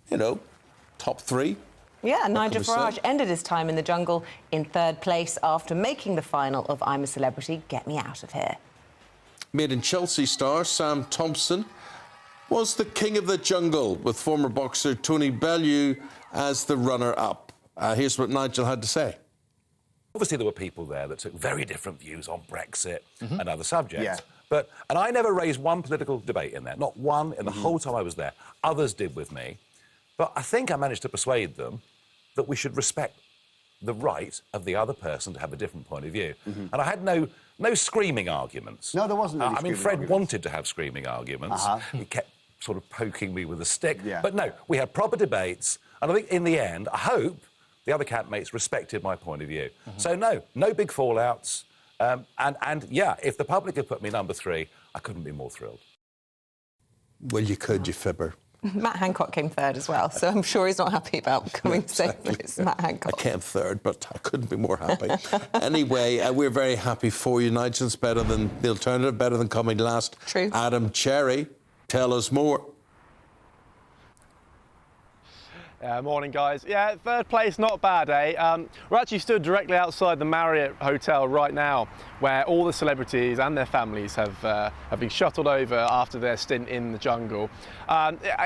you know, top three. Yeah, Nigel Farage ended his time in the jungle in third place after making the final of I'm a Celebrity, Get Me Out of Here. Made in Chelsea star Sam Thompson was the king of the jungle, with former boxer Tony Bellew as the runner-up. Here's what Nigel had to say. Obviously, there were people there that took very different views on Brexit and other subjects. Yeah. And I never raised one political debate in there, not one in the whole time I was there. Others did with me. But I think I managed to persuade them that we should respect the right of the other person to have a different point of view. And I had no screaming arguments. No, there wasn't any I mean, Fred wanted to have screaming arguments. He kept sort of poking me with a stick. Yeah. But no, we had proper debates. And I think in the end, I hope the other campmates respected my point of view. So no big fallouts. And yeah, if the public had put me number 3, I couldn't be more thrilled. Well, you could, you fibber. Matt Hancock came third as well, so I'm sure he's not happy about coming second. It's Matt Hancock. I came third, but I couldn't be more happy. Anyway, we're very happy for you, Nigel. It's better than the alternative, better than coming last. True. Adam Cherry, tell us more. Morning, guys. Yeah, third place, not bad, eh? We're actually stood directly outside the Marriott Hotel right now, where all the celebrities and their families have been shuttled over after their stint in the jungle.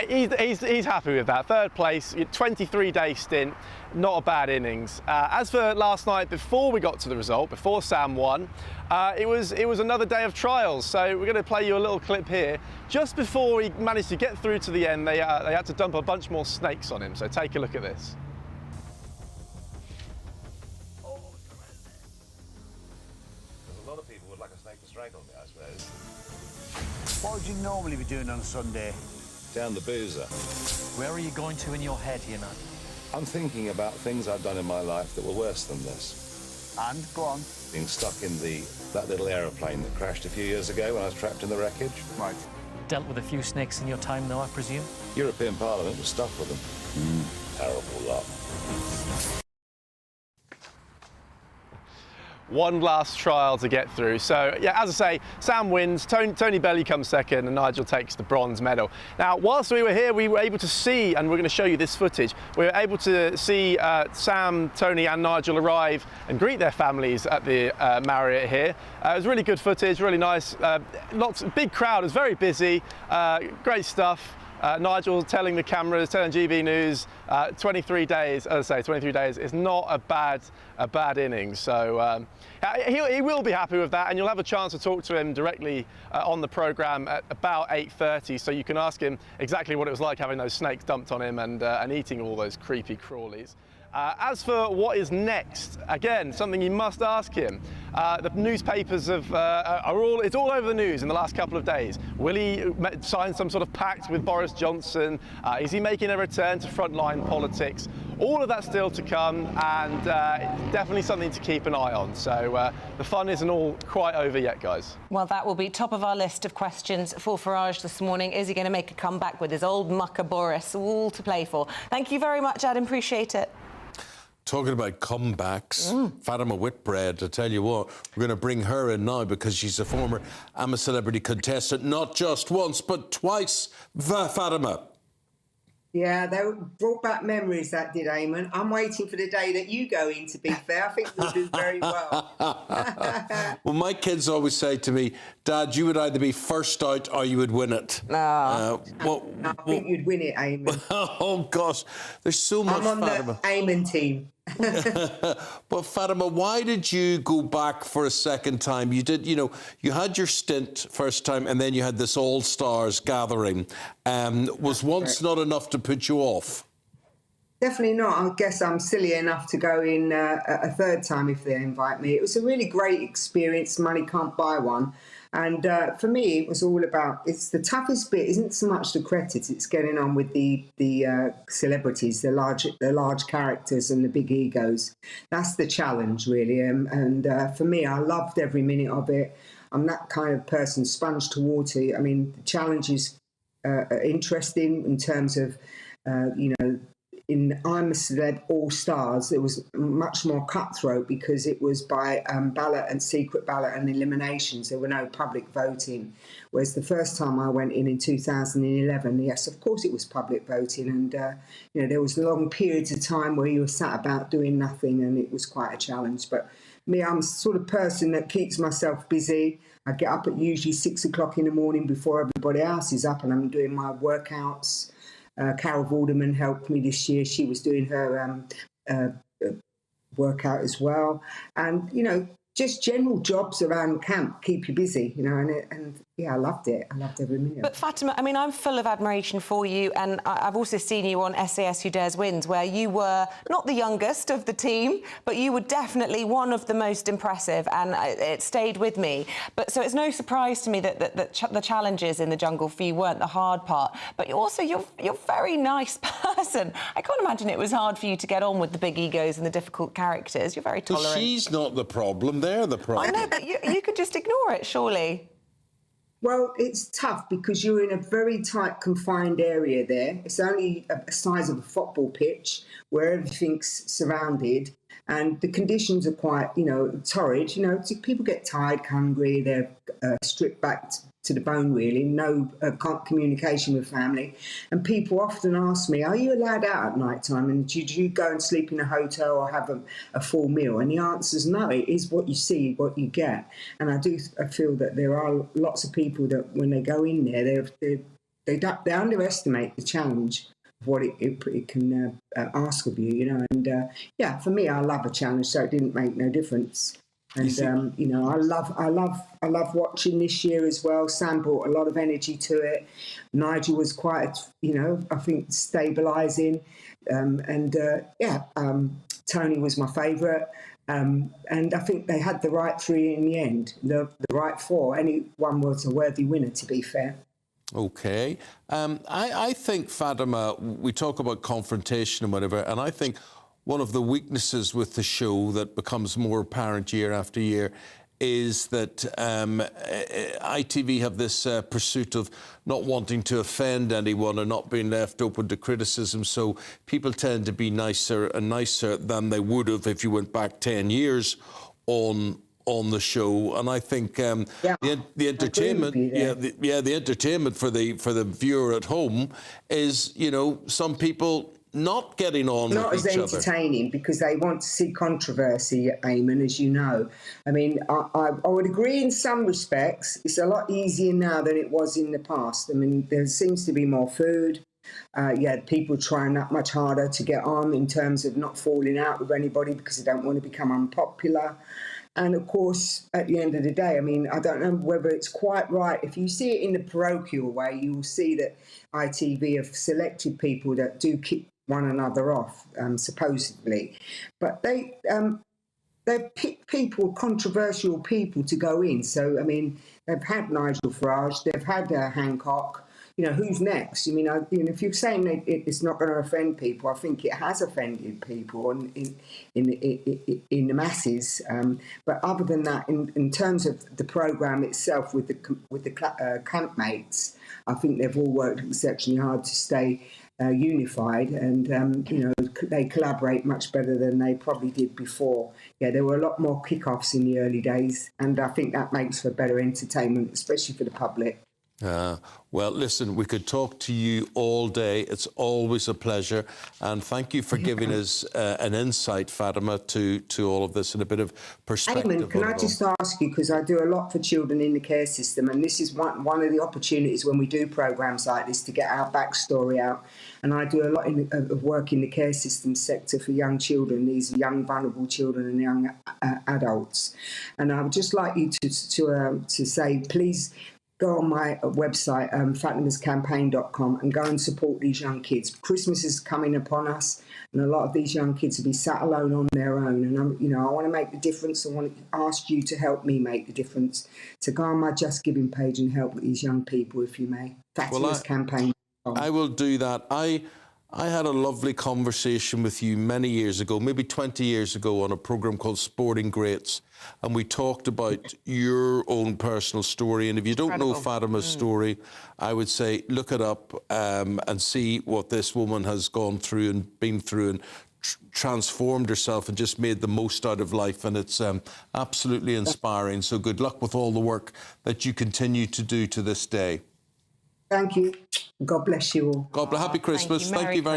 He's happy with that. Third place, 23-day stint, not a bad innings. As for last night, before we got to the result, before Sam won, it was another day of trials. So we're going to play you a little clip here. Just before he managed to get through to the end, they had to dump a bunch more snakes on him. So take a look at this. A lot of people would like a snake to strangle me, I suppose. What would you normally be doing on a Sunday? Down the boozer. Where are you going to in your head here, man? I'm thinking about things I've done in my life that were worse than this. And go on. Being stuck in that little aeroplane that crashed a few years ago when I was trapped in the wreckage. Right. Dealt with a few snakes in your time, though, I presume? European Parliament was stuck with them. Terrible lot. One last trial to get through. So, yeah, as I say, Sam wins, Tony Bellew comes second, and Nigel takes the bronze medal. Now, whilst we were here, we were able to see, and we're going to show you this footage, we were able to see Sam, Tony and Nigel arrive and greet their families at the Marriott here. It was really good footage, really nice. Big crowd, it was very busy, great stuff. Nigel telling the cameras, telling GB News, 23 days, as I say, 23 days is not a bad innings. So he will be happy with that, and you'll have a chance to talk to him directly on the programme at about 8:30, so you can ask him exactly what it was like having those snakes dumped on him and eating all those creepy crawlies. As for what is next, again, something you must ask him. The newspapers it's all over the news in the last couple of days. Will he sign some sort of pact with Boris Johnson? Is he making a return to frontline politics? All of that still to come, and definitely something to keep an eye on. So the fun isn't all quite over yet, guys. Well, that will be top of our list of questions for Farage this morning. Is he going to make a comeback with his old mucker Boris? All to play for. Thank you very much, Adam. Appreciate it. Talking about comebacks, Fatima Whitbread, I tell you what, we're going to bring her in now because she's a former I'm a Celebrity contestant, not just once, but twice. Fatima. Yeah, they brought back memories, that did, Eamon. I'm waiting for the day that you go in, to be fair. I think we'll do very well. Well, my kids always say to me, Dad, you would either be first out or you would win it. I think you'd win it, Eamon. Oh, gosh, there's so much, I'm on Fatima. the Eamon team. But Fatima, why did you go back for a second time? You did, you know, you had your stint first time and then you had this all-stars gathering. Was once not enough to put you off? Definitely not. I guess I'm silly enough to go in a third time if they invite me. It was a really great experience. Money can't buy one. And for me, it was all about, it's the toughest bit isn't so much the credits, it's getting on with the celebrities, the large characters and the big egos. That's the challenge, really. And for me, I loved every minute of it. I'm that kind of person, sponge to water. I mean, the challenge is interesting in terms of, you know, in I'm a Celeb All Stars, it was much more cutthroat because it was by ballot and secret ballot and eliminations. There were no public voting. Whereas the first time I went in 2011, yes, of course it was public voting, and there was long periods of time where you were sat about doing nothing, and it was quite a challenge. But me, I'm the sort of person that keeps myself busy. I get up at usually 6 o'clock in the morning before everybody else is up, and I'm doing my workouts. Carol Vorderman helped me this year. She was doing her workout as well. And, just general jobs around camp keep you busy, and yeah, I loved it. I loved every minute. But Fatima, I mean, I'm full of admiration for you, and I've also seen you on SAS Who Dares Wins, where you were not the youngest of the team, but you were definitely one of the most impressive, and it stayed with me. But so it's no surprise to me that the challenges in the jungle for you weren't the hard part. But you're a very nice person. I can't imagine it was hard for you to get on with the big egos and the difficult characters. You're very tolerant. So she's not the problem. They're the problem. I know, but you could just ignore it, surely. Well, it's tough because you're in a very tight, confined area there. It's only a size of a football pitch where everything's surrounded, and the conditions are quite, torrid. People get tired, hungry, they're stripped back to the bone, really. No communication with family. And people often ask me, are you allowed out at night time? And do you go and sleep in a hotel or have a full meal? And the answer is no. It is what you see, what you get. And I feel that there are lots of people that when they go in there, they underestimate the challenge of what it can ask of you, And for me, I love a challenge, so it didn't make no difference. And I love watching this year as well. Sam brought a lot of energy to it. Nigel was quite, I think stabilising. Tony was my favourite. And I think they had the right three in the end, the right four. Anyone was a worthy winner, to be fair. OK. I think, Fatima, we talk about confrontation and whatever, and I think one of the weaknesses with the show that becomes more apparent year after year is that ITV have this pursuit of not wanting to offend anyone or not being left open to criticism. So people tend to be nicer and nicer than they would have if you went back 10 years on the show. And I think the entertainment, the entertainment for the viewer at home is, some people not getting on with each other. Not as entertaining because they want to see controversy, Eamon, as you know. I mean, I would agree in some respects. It's a lot easier now than it was in the past. I mean, there seems to be more food. People trying that much harder to get on in terms of not falling out with anybody because they don't want to become unpopular. And, of course, at the end of the day, I mean, I don't know whether it's quite right. If you see it in the parochial way, you will see that ITV have selected people that do kick one another off, supposedly. But they've picked controversial people to go in. So, I mean, they've had Nigel Farage, they've had Hancock. Who's next? I mean, if you're saying it's not going to offend people, I think it has offended people in the masses. But other than that, in terms of the programme itself with the campmates, I think they've all worked exceptionally hard to stay unified, and they collaborate much better than they probably did before. There were a lot more kick-offs in the early days, and I think that makes for better entertainment, especially for the public. Well, listen, we could talk to you all day. It's always a pleasure. And thank you for giving us an insight, Fatima, to all of this and a bit of perspective. Eamon, can I just ask you, because I do a lot for children in the care system, and this is one of the opportunities when we do programmes like this to get our backstory out. And I do a lot of work in the care system sector for young children, these young vulnerable children and young adults. And I would just like you to say, please, go on my website, fatimascampaign.com, and go and support these young kids. Christmas is coming upon us, and a lot of these young kids will be sat alone on their own. And I want to make the difference. I want to ask you to help me make the difference. So go on my Just Giving page and help these young people, if you may. Fatimascampaign.com. I will do that. I had a lovely conversation with you many years ago, maybe 20 years ago, on a programme called Sporting Greats, and we talked about your own personal story. And if you don't know Fatima's story, I would say look it up and see what this woman has gone through and been through and transformed herself and just made the most out of life. And it's absolutely inspiring. So good luck with all the work that you continue to do to this day. Thank you. God bless you all. God bless. Happy Christmas. Thank you. Thank you very